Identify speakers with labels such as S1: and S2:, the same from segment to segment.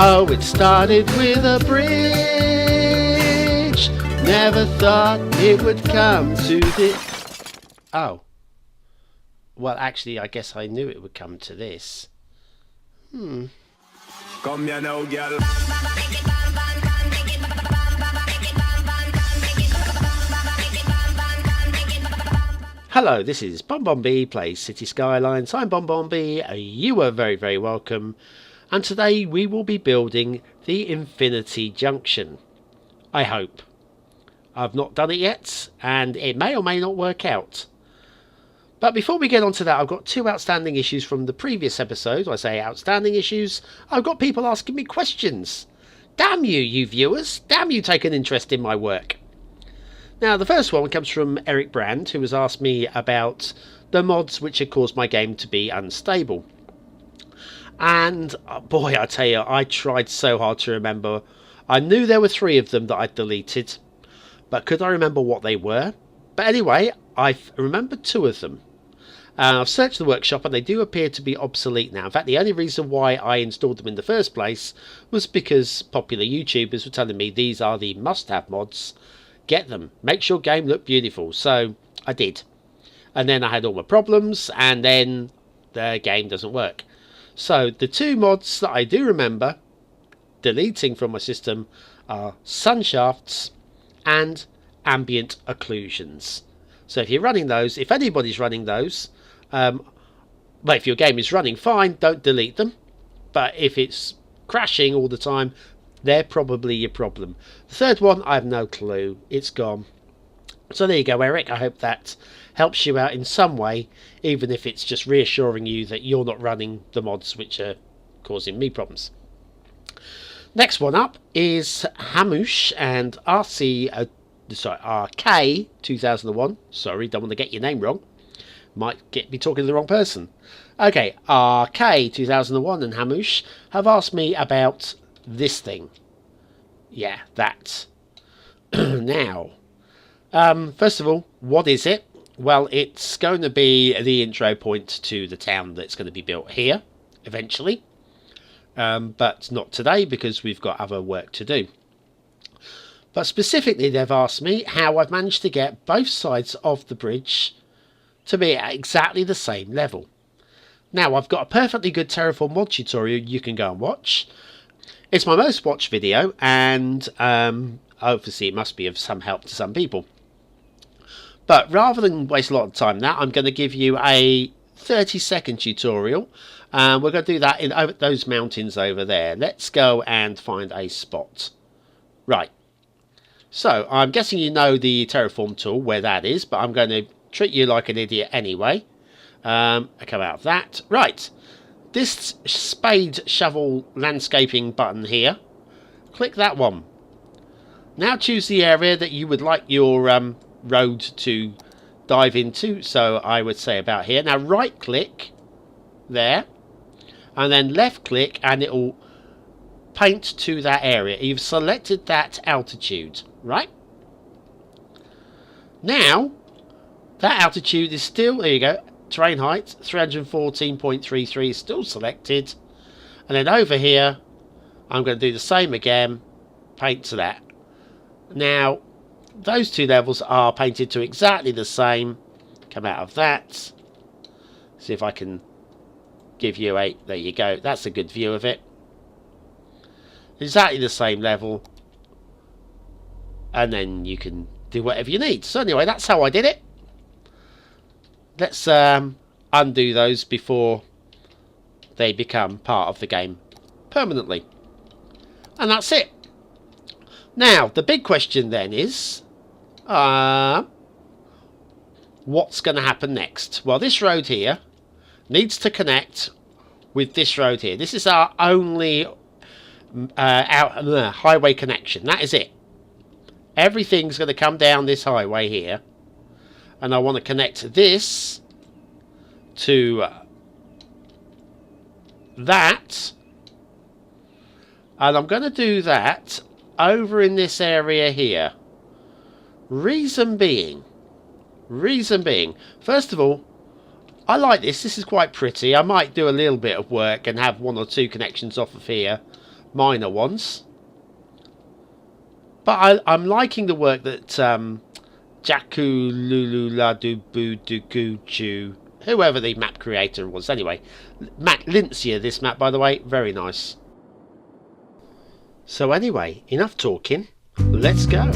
S1: Oh, it started with a bridge. Never thought it would come to this. Oh. Well, actually, I guess I knew it would come to this. Come
S2: here now, girl.
S1: Hello, this is BonBonB plays Cities Skylines. I'm BonBonB. You are very, very welcome. And today we will be building the Infinity Junction. I hope. I've not done it yet, and it may or may not work out. But before we get on to that, I've got two outstanding issues from the previous episode. I say outstanding issues. I've got people asking me questions. Damn you, you viewers. Damn you take an interest in my work. Now, the first one comes from Eric Brand, who has asked me about the mods which had caused my game to be unstable. And, boy, I tell you, I tried so hard to remember. I knew there were 3 of them that I'd deleted, but could I remember what they were? But anyway, I remembered 2 of them. I've searched the workshop and they do appear to be obsolete now. In fact, the only reason why I installed them in the first place was because popular YouTubers were telling me these are the must-have mods. Get them. Makes your game look beautiful. So I did. And then I had all my problems and then the game doesn't work. So the 2 mods that I do remember deleting from my system are Sunshafts and Ambient Occlusions. So if you're running those, if anybody's running those, well, if your game is running fine, don't delete them. But if it's crashing all the time, they're probably your problem. The third one, I have no clue. It's gone. So there you go, Eric. I hope that helps you out in some way, even if it's just reassuring you that you're not running the mods which are causing me problems. Next one up is Hamush and RK 2001. Sorry, don't want to get your name wrong. Might be talking to the wrong person. Okay, RK 2001 and Hamush have asked me about this thing. Yeah, that. Now, first of all, what is it? Well, it's going to be the intro point to the town that's going to be built here, eventually. But not today, because we've got other work to do. But specifically, they've asked me how I've managed to get both sides of the bridge to be at exactly the same level. Now, I've got a perfectly good Terraform mod tutorial you can go and watch. It's my most watched video, and obviously it must be of some help to some people. But rather than waste a lot of time now, I'm going to give you a 30-second tutorial. We're going to do that in those mountains over there. Let's go and find a spot. Right. So, I'm guessing you know the Terraform tool, where that is, but I'm going to treat you like an idiot anyway. I come out of that. Right. This spade shovel landscaping button here. Click that one. Now choose the area that you would like your road to dive into. So, I would say about here. Now, right click there. And then left click and it will paint to that area. You've selected that altitude, right? Now, that altitude is still, there you go, terrain height, 314.33 is still selected. And then over here, I'm going to do the same again, paint to that. Now, those 2 levels are painted to exactly the same. Come out of that. See if I can give you a, there you go, that's a good view of it. Exactly the same level. And then you can do whatever you need. So anyway, that's how I did it. Let's undo those before they become part of the game permanently. And that's it. Now, the big question then is, what's going to happen next? Well, this road here needs to connect with this road here. This is our only highway connection. That is it. Everything's going to come down this highway here. And I want to connect this to that. And I'm going to do that over in this area here. Reason being, first of all, I like this. This is quite pretty. I might do a little bit of work and have 1 or 2 connections off of here. minor ones. But I'm liking the work that Jaku Lululadubuduguchu, whoever the map creator was. Anyway, Lyncia, this map, by the way, very nice. So anyway, enough talking. Let's go.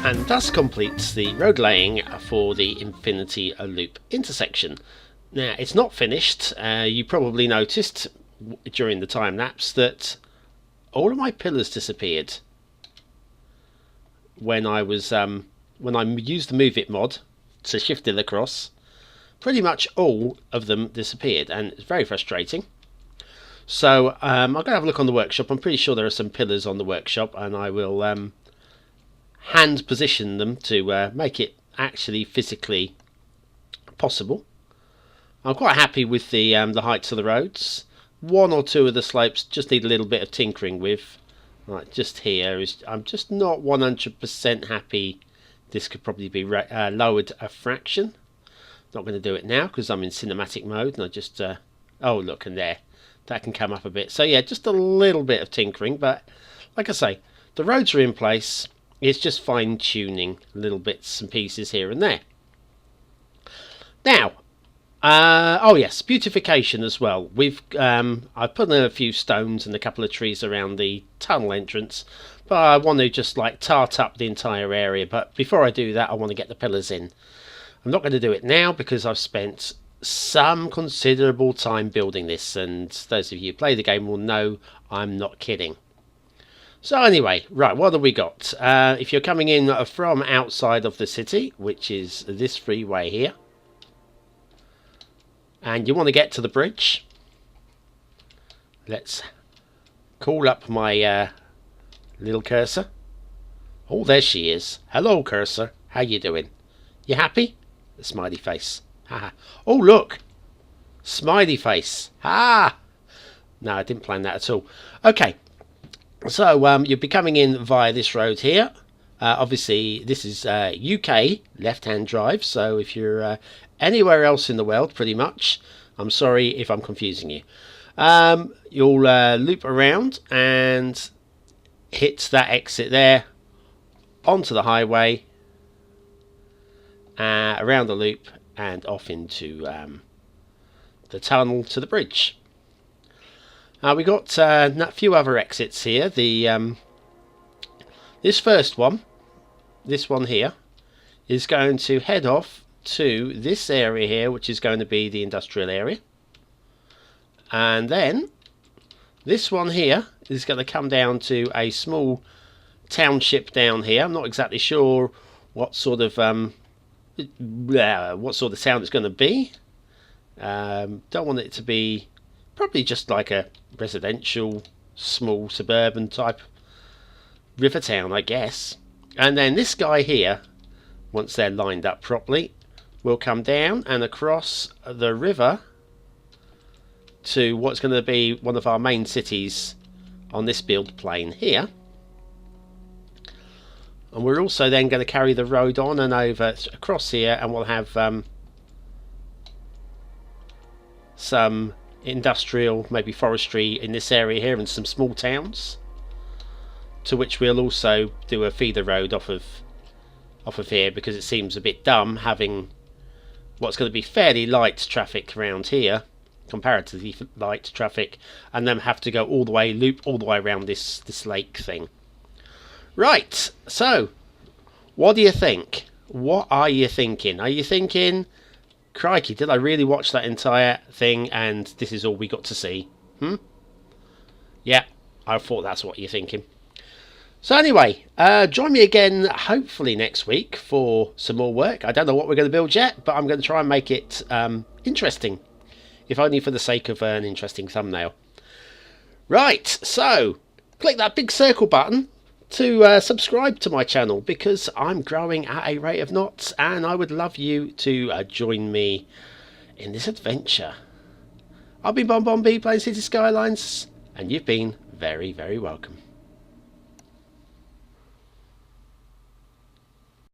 S1: And thus completes the road laying for the Infinity Loop intersection. Now, it's not finished. You probably noticed during the time lapse that all of my pillars disappeared when I was when I used the Move It mod to shift it across. Pretty much all of them disappeared, and it's very frustrating. So I'm going to have a look on the workshop. I'm pretty sure there are some pillars on the workshop, and I will hand position them to make it actually physically possible. I'm quite happy with the heights of the roads. One or two of the slopes just need a little bit of tinkering with. Like just here, I'm just not 100% happy. This could probably be lowered a fraction. Not going to do it now because I'm in cinematic mode, and I just oh look, and there, that can come up a bit. So yeah, just a little bit of tinkering, but like I say, the roads are in place. It's just fine tuning little bits and pieces here and there. Now, oh yes, beautification as well. I've put in a few stones and a couple of trees around the tunnel entrance, but I want to just like tart up the entire area. But before I do that, I want to get the pillars in. I'm not going to do it now because I've spent some considerable time building this, and those of you who play the game will know I'm not kidding. So anyway, right, what have we got? If you're coming in from outside of the city, which is this freeway here, and you want to get to the bridge, let's call up my little cursor. Oh, there she is. Hello, cursor. How you doing? You happy? The smiley face. Haha. Oh, look. Smiley face. Ah. No, I didn't plan that at all. Okay. So you'll be coming in via this road here. Obviously, this is UK left-hand drive. So if you're anywhere else in the world, pretty much, I'm sorry if I'm confusing you. You'll loop around and hit that exit there onto the highway, around the loop and off into the tunnel to the bridge. We got a few other exits here. This first one, this one here, is going to head off to this area here, which is going to be the industrial area. And then this one here is going to come down to a small township down here. I'm not exactly sure what sort of town it's going to be. Don't want it to be, probably just like a residential, small suburban type river town, I guess. And then this guy here, once they're lined up properly, will come down and across the river to what's going to be one of our main cities on this build plane here. And we're also then going to carry the road on and over across here, and we'll have some industrial, maybe forestry in this area here, and some small towns, to which we'll also do a feeder road off of here, because it seems a bit dumb having what's going to be fairly light traffic around here, comparatively light traffic, and then have to go all the way, loop all the way around this lake thing. Right, so what do you think? What are you thinking? Are you thinking, crikey, did I really watch that entire thing and this is all we got to see? Yeah, I thought that's what you're thinking. So anyway, join me again hopefully next week for some more work. I don't know what we're going to build yet, but I'm going to try and make it interesting, if only for the sake of an interesting thumbnail. Right, so click that big circle button to subscribe to my channel, because I'm growing at a rate of knots, and I would love you to join me in this adventure. I've been BonBonB playing Cities Skylines, and you've been very, very welcome.